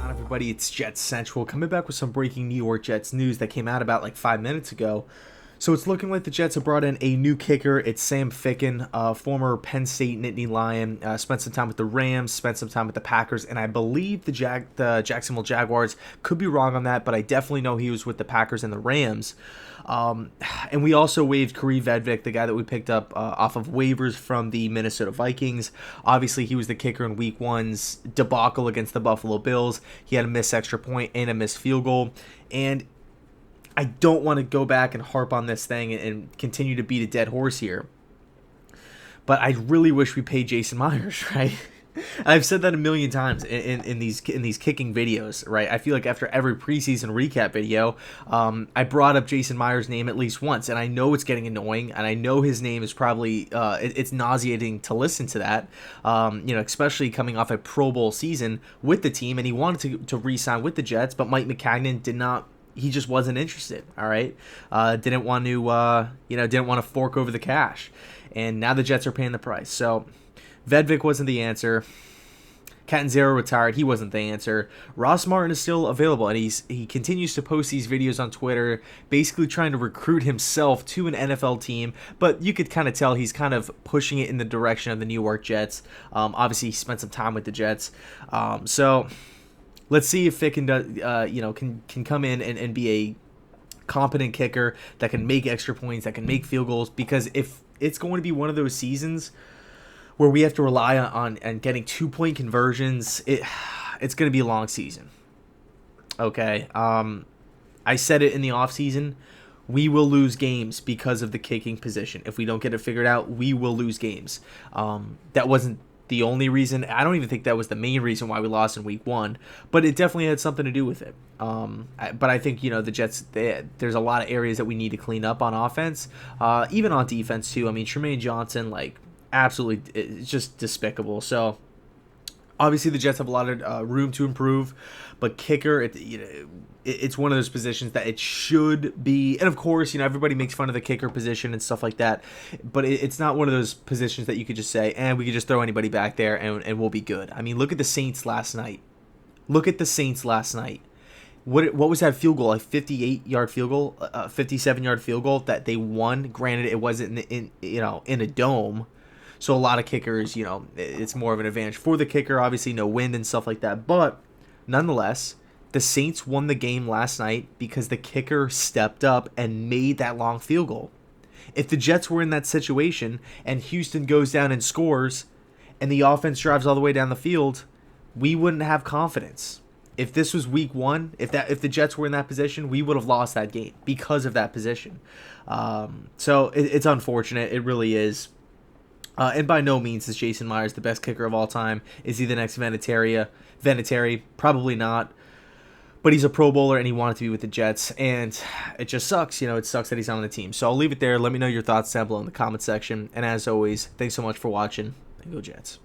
Everybody, it's JetsCentral coming back with some breaking New York Jets news that came out about like 5 minutes ago. So it's looking like the Jets have brought in a new kicker. It's Sam Ficken, former Penn State Nittany Lion. Spent some time with the Rams, spent some time with the Packers, and I believe the Jacksonville Jaguars. Could be wrong on that, but I definitely know he was with the Packers and the Rams. And we also waived Kareem Vedvik, the guy that we picked up off of waivers from the Minnesota Vikings. Obviously, he was the kicker in Week 1's debacle against the Buffalo Bills. He had a missed extra point and a missed field goal. And I don't want to go back and harp on this thing and continue to beat a dead horse here. But I really wish we paid Jason Myers, right? I've said that a million times in these kicking videos, right? I feel like after every preseason recap video, I brought up Jason Myers' name at least once, and I know it's getting annoying, and I know his name is probably it's nauseating to listen to that, especially coming off a Pro Bowl season with the team, and he wanted to re-sign with the Jets, but Mike Maccagnan did not. He just wasn't interested. All right, didn't want to fork over the cash, and now the Jets are paying the price. So Vedvik wasn't the answer. Catanzaro retired. He wasn't the answer. Ross Martin is still available, and he continues to post these videos on Twitter, basically trying to recruit himself to an NFL team. But you could kind of tell he's kind of pushing it in the direction of the New York Jets. Obviously, he spent some time with the Jets, so. Let's see if Ficken can come in and be a competent kicker that can make extra points, that can make field goals. Because if it's going to be one of those seasons where we have to rely on getting 2-point conversions, it's going to be a long season. Okay, I said it in the offseason. We will lose games because of the kicking position. If we don't get it figured out, we will lose games. That wasn't the only reason. I don't even think that was the main reason why we lost in Week 1, but it definitely had something to do with it. But I think, the Jets, there's a lot of areas that we need to clean up on offense, even on defense too. I mean, Tremaine Johnson, absolutely, it's just despicable. So obviously the Jets have a lot of room to improve, but kicker, it's one of those positions that it should be. And of course, everybody makes fun of the kicker position and stuff like that, but it's not one of those positions that you could just say, and we could just throw anybody back there and we'll be good. I mean, look at the Saints last night. What was that field goal? A 58-yard field goal, a 57-yard field goal that they won. Granted, it wasn't in a dome. So a lot of kickers, it's more of an advantage for the kicker. Obviously, no wind and stuff like that. But nonetheless, the Saints won the game last night because the kicker stepped up and made that long field goal. If the Jets were in that situation and Houston goes down and scores and the offense drives all the way down the field, we wouldn't have confidence. If this was Week 1, if the Jets were in that position, we would have lost that game because of that position. So it's unfortunate. It really is. And by no means is Jason Myers the best kicker of all time. Is he the next Vinatieri? Probably not. But he's a Pro Bowler and he wanted to be with the Jets. And it just sucks. It sucks that he's on the team. So I'll leave it there. Let me know your thoughts down below in the comment section. And as always, thanks so much for watching. And go Jets.